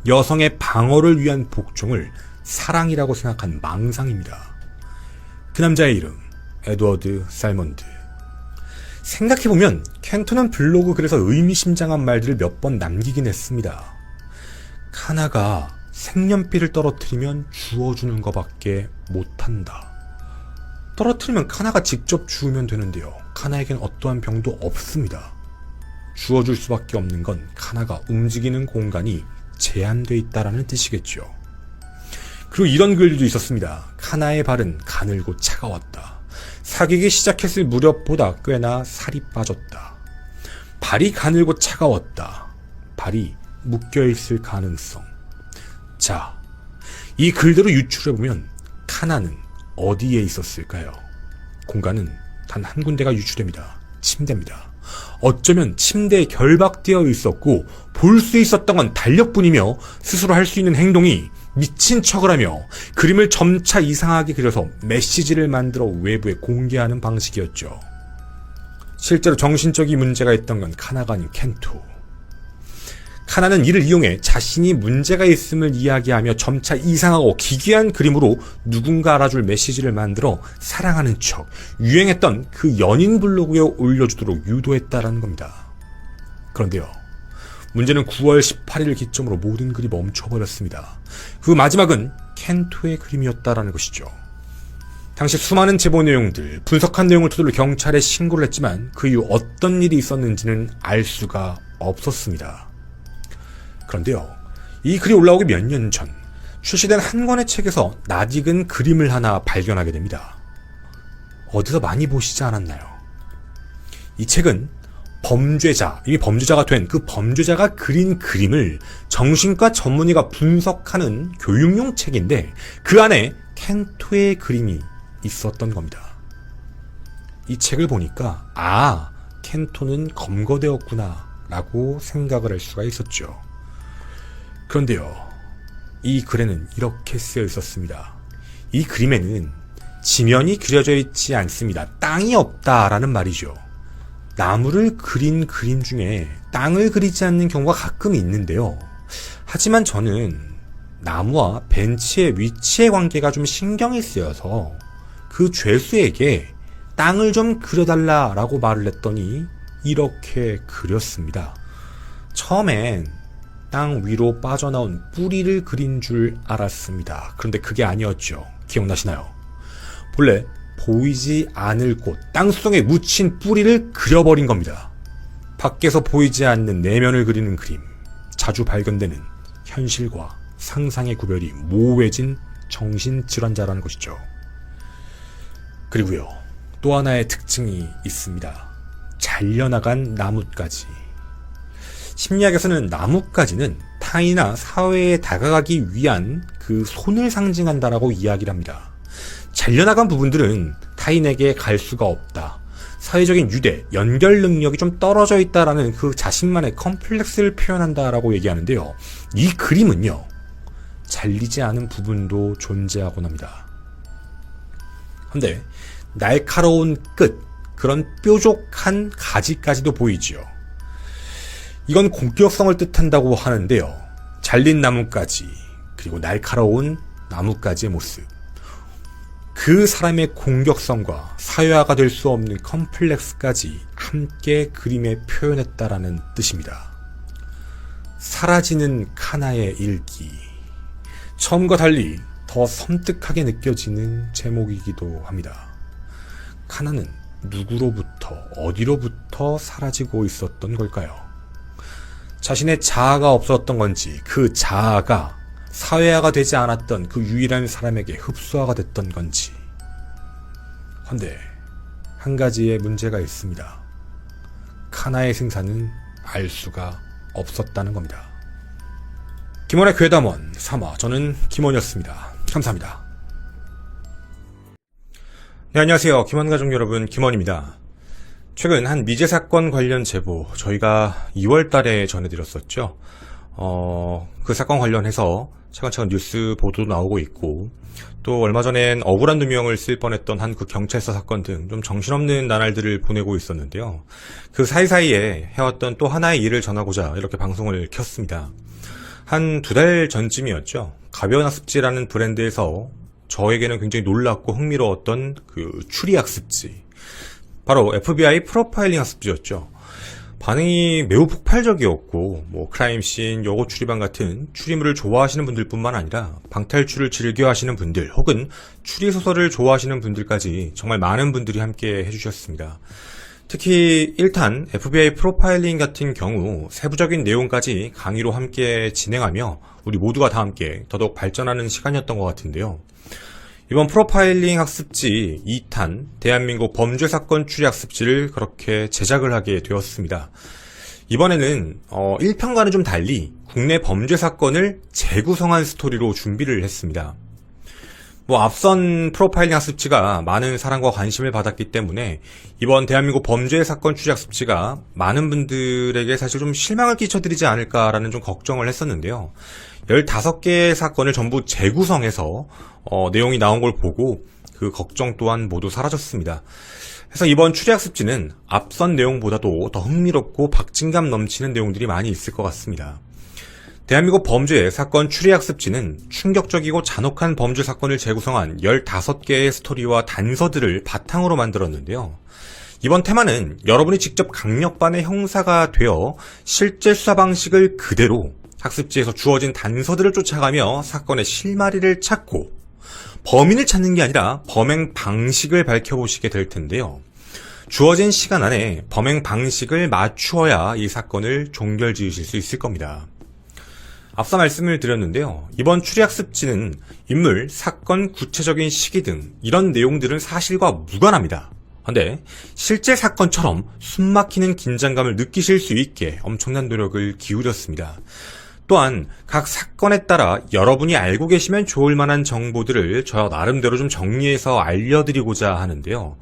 여성의 방어를 위한 복종을 사랑이라고 생각한 망상입니다. 그 남자의 이름 에드워드 살먼드. 생각해보면 켄토는 블로그 글에서 의미심장한 말들을 몇 번 남기긴 했습니다. 카나가 색연필을 떨어뜨리면 주워주는 것밖에 못한다. 떨어뜨리면 카나가 직접 주우면 되는데요. 카나에겐 어떠한 병도 없습니다. 주워줄 수밖에 없는 건 카나가 움직이는 공간이 제한되어 있다라는 뜻이겠죠. 그리고 이런 글도 있었습니다. 카나의 발은 가늘고 차가웠다. 사귀기 시작했을 무렵보다 꽤나 살이 빠졌다. 발이 가늘고 차가웠다. 발이 묶여있을 가능성. 자, 이 글대로 유출해보면 카나는 어디에 있었을까요? 공간은 단 한 군데가 유출됩니다. 침대입니다. 어쩌면 침대에 결박되어 있었고 볼 수 있었던 건 달력뿐이며 스스로 할 수 있는 행동이 미친 척을 하며 그림을 점차 이상하게 그려서 메시지를 만들어 외부에 공개하는 방식이었죠. 실제로 정신적인 문제가 있던 건 카나가 아닌 켄토. 카나는 이를 이용해 자신이 문제가 있음을 이야기하며 점차 이상하고 기괴한 그림으로 누군가 알아줄 메시지를 만들어 사랑하는 척 유행했던 그 연인 블로그에 올려주도록 유도했다라는 겁니다. 그런데요, 문제는 9월 18일을 기점으로 모든 글이 멈춰버렸습니다. 그 마지막은 켄토의 그림이었다라는 것이죠. 당시 수많은 제보 내용들, 분석한 내용을 토대로 경찰에 신고를 했지만 그 이후 어떤 일이 있었는지는 알 수가 없었습니다. 그런데요, 이 글이 올라오기 몇 년 전 출시된 한 권의 책에서 낯익은 그림을 하나 발견하게 됩니다. 어디서 많이 보시지 않았나요? 이 책은 범죄자, 이미 범죄자가 된 그 범죄자가 그린 그림을 정신과 전문의가 분석하는 교육용 책인데 그 안에 켄토의 그림이 있었던 겁니다. 이 책을 보니까 켄토는 검거되었구나 라고 생각을 할 수가 있었죠. 그런데요, 이 글에는 이렇게 쓰여 있었습니다. 이 그림에는 지면이 그려져 있지 않습니다. 땅이 없다라는 말이죠. 나무를 그린 그림 중에 땅을 그리지 않는 경우가 가끔 있는데요. 하지만 저는 나무와 벤치의 위치의 관계가 좀 신경이 쓰여서 그 죄수에게 땅을 좀 그려달라라고 말을 했더니 이렇게 그렸습니다. 처음엔 땅 위로 빠져나온 뿌리를 그린 줄 알았습니다. 그런데 그게 아니었죠. 기억나시나요? 본래 보이지 않을 곳, 땅속에 묻힌 뿌리를 그려버린 겁니다. 밖에서 보이지 않는 내면을 그리는 그림, 자주 발견되는 현실과 상상의 구별이 모호해진 정신질환자라는 것이죠. 그리고요, 또 하나의 특징이 있습니다. 잘려나간 나뭇가지. 심리학에서는 나뭇가지는 타인이나 사회에 다가가기 위한 그 손을 상징한다라고 이야기를 합니다. 잘려나간 부분들은 타인에게 갈 수가 없다, 사회적인 유대, 연결 능력이 좀 떨어져 있다라는 그 자신만의 컴플렉스를 표현한다라고 얘기하는데요. 이 그림은요, 잘리지 않은 부분도 존재하곤 합니다. 근데 날카로운 끝, 그런 뾰족한 가지까지도 보이지요. 이건 공격성을 뜻한다고 하는데요. 잘린 나뭇가지, 그리고 날카로운 나뭇가지의 모습. 그 사람의 공격성과 사회화가 될 수 없는 컴플렉스까지 함께 그림에 표현했다라는 뜻입니다. 사라지는 카나의 일기. 처음과 달리 더 섬뜩하게 느껴지는 제목이기도 합니다. 카나는 누구로부터, 어디로부터 사라지고 있었던 걸까요? 자신의 자아가 없었던 건지, 그 자아가 사회화가 되지 않았던 그 유일한 사람에게 흡수화가 됐던 건지. 헌데 한 가지의 문제가 있습니다. 카나의 생사는 알 수가 없었다는 겁니다. 김원의 괴담원 3화, 저는 김원이었습니다. 감사합니다. 네, 안녕하세요. 김원 가족 여러분, 김원입니다. 최근 한 미제 사건 관련 제보 저희가 2월 달에 전해드렸었죠. 그 사건 관련해서 차근차근 뉴스 보도도 나오고 있고, 또 얼마 전엔 억울한 누명을 쓸 뻔했던 한 그 경찰서 사건 등 좀 정신없는 나날들을 보내고 있었는데요. 그 사이사이에 해왔던 또 하나의 일을 전하고자 이렇게 방송을 켰습니다. 한 2달 전쯤이었죠. 가벼운 학습지라는 브랜드에서 저에게는 굉장히 놀랍고 흥미로웠던 그 추리 학습지, 바로 FBI 프로파일링 학습지였죠. 반응이 매우 폭발적이었고, 크라임씬, 여고 추리반 같은 추리물을 좋아하시는 분들뿐만 아니라 방탈출을 즐겨 하시는 분들, 혹은 추리소설을 좋아하시는 분들까지 정말 많은 분들이 함께 해주셨습니다. 특히 1탄 FBI 프로파일링 같은 경우 세부적인 내용까지 강의로 함께 진행하며 우리 모두가 다 함께 더더욱 발전하는 시간이었던 것 같은데요. 이번 프로파일링 학습지 2탄 대한민국 범죄사건 추리 학습지를 그렇게 제작을 하게 되었습니다. 이번에는 1편과는 좀 달리 국내 범죄사건을 재구성한 스토리로 준비를 했습니다. 앞선 프로파일링 학습지가 많은 사랑과 관심을 받았기 때문에 이번 대한민국 범죄사건 추리 학습지가 많은 분들에게 사실 좀 실망을 끼쳐드리지 않을까라는 좀 걱정을 했었는데요. 15개의 사건을 전부 재구성해서 내용이 나온 걸 보고 그 걱정 또한 모두 사라졌습니다. 그래서 이번 추리학습지는 앞선 내용보다도 더 흥미롭고 박진감 넘치는 내용들이 많이 있을 것 같습니다. 대한민국 범죄 사건 추리학습지는 충격적이고 잔혹한 범죄 사건을 재구성한 15개의 스토리와 단서들을 바탕으로 만들었는데요. 이번 테마는 여러분이 직접 강력반의 형사가 되어 실제 수사 방식을 그대로 학습지에서 주어진 단서들을 쫓아가며 사건의 실마리를 찾고 범인을 찾는 게 아니라 범행 방식을 밝혀보시게 될 텐데요. 주어진 시간 안에 범행 방식을 맞추어야 이 사건을 종결지으실 수 있을 겁니다. 앞서 말씀을 드렸는데요. 이번 추리학습지는 인물, 사건, 구체적인 시기 등 이런 내용들은 사실과 무관합니다. 그런데 실제 사건처럼 숨막히는 긴장감을 느끼실 수 있게 엄청난 노력을 기울였습니다. 또한 각 사건에 따라 여러분이 알고 계시면 좋을 만한 정보들을 저 나름대로 좀 정리해서 알려드리고자 하는데요.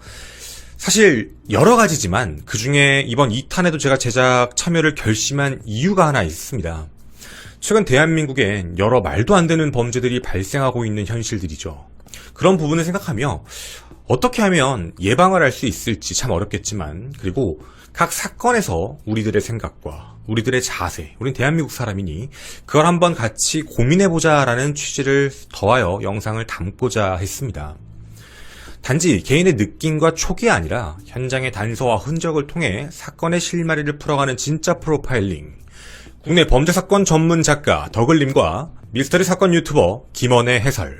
사실 여러 가지지만 그 중에 이번 2탄에도 제가 제작 참여를 결심한 이유가 하나 있습니다. 최근 대한민국엔 여러 말도 안 되는 범죄들이 발생하고 있는 현실들이죠. 그런 부분을 생각하며 어떻게 하면 예방을 할 수 있을지 참 어렵겠지만, 그리고 각 사건에서 우리들의 생각과 우리들의 자세, 우린 대한민국 사람이니 그걸 한번 같이 고민해보자 라는 취지를 더하여 영상을 담고자 했습니다. 단지 개인의 느낌과 촉이 아니라 현장의 단서와 흔적을 통해 사건의 실마리를 풀어가는 진짜 프로파일링, 국내 범죄사건 전문 작가 더글님과 미스터리 사건 유튜버 김원의 해설.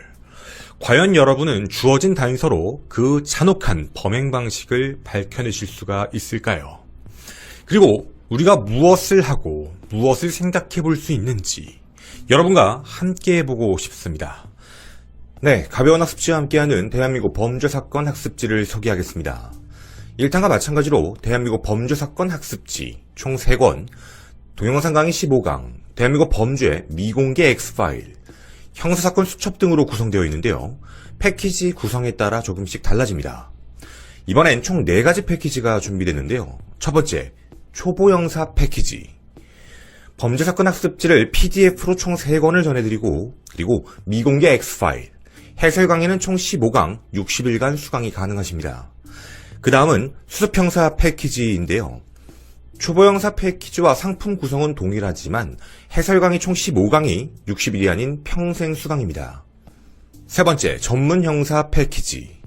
과연 여러분은 주어진 단서로 그 잔혹한 범행 방식을 밝혀내실 수가 있을까요? 그리고 우리가 무엇을 하고 무엇을 생각해 볼 수 있는지 여러분과 함께 해보고 싶습니다. 네, 가벼운 학습지와 함께하는 대한민국 범죄사건 학습지를 소개하겠습니다. 1탄과 마찬가지로 대한민국 범죄사건 학습지 총 3권, 동영상 강의 15강, 대한민국 범죄 미공개 X파일, 형사사건 수첩 등으로 구성되어 있는데요. 패키지 구성에 따라 조금씩 달라집니다. 이번엔 총 4가지 패키지가 준비됐는데요. 첫 번째, 초보형사 패키지. 범죄사건 학습지를 PDF로 총 3권을 전해드리고, 그리고 미공개 X파일, 해설 강의는 총 15강, 60일간 수강이 가능하십니다. 그 다음은 수습형사 패키지인데요. 초보형사 패키지와 상품 구성은 동일하지만 해설 강의 총 15강이 60일이 아닌 평생 수강입니다. 세 번째, 전문형사 패키지.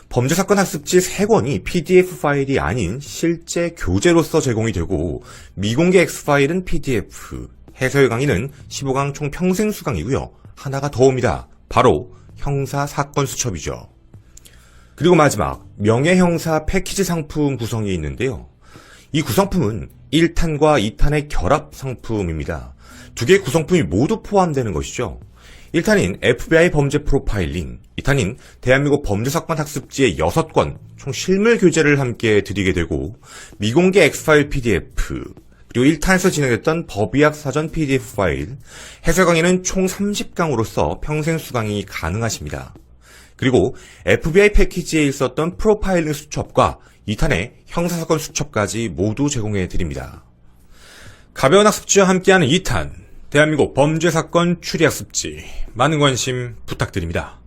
범죄사건 학습지 3권이 PDF 파일이 아닌 실제 교재로서 제공이 되고, 미공개 X파일은 PDF, 해설 강의는 15강 총 평생 수강이고요. 하나가 더 옵니다. 바로 형사사건 수첩이죠. 그리고 마지막, 명예형사 패키지 상품 구성이 있는데요. 이 구성품은 1탄과 2탄의 결합 상품입니다. 두 개의 구성품이 모두 포함되는 것이죠. 1탄인 FBI 범죄 프로파일링, 2탄인 대한민국 범죄사건 학습지의 6권, 총 실물 교재를 함께 드리게 되고, 미공개 X파일 PDF, 그리고 1탄에서 진행됐던 법의학 사전 PDF 파일, 해설 강의는 총 30강으로서 평생 수강이 가능하십니다. 그리고 FBI 패키지에 있었던 프로파일링 수첩과 2탄의 형사사건 수첩까지 모두 제공해 드립니다. 가벼운 학습지와 함께하는 2탄, 대한민국 범죄사건 추리학습지, 많은 관심 부탁드립니다.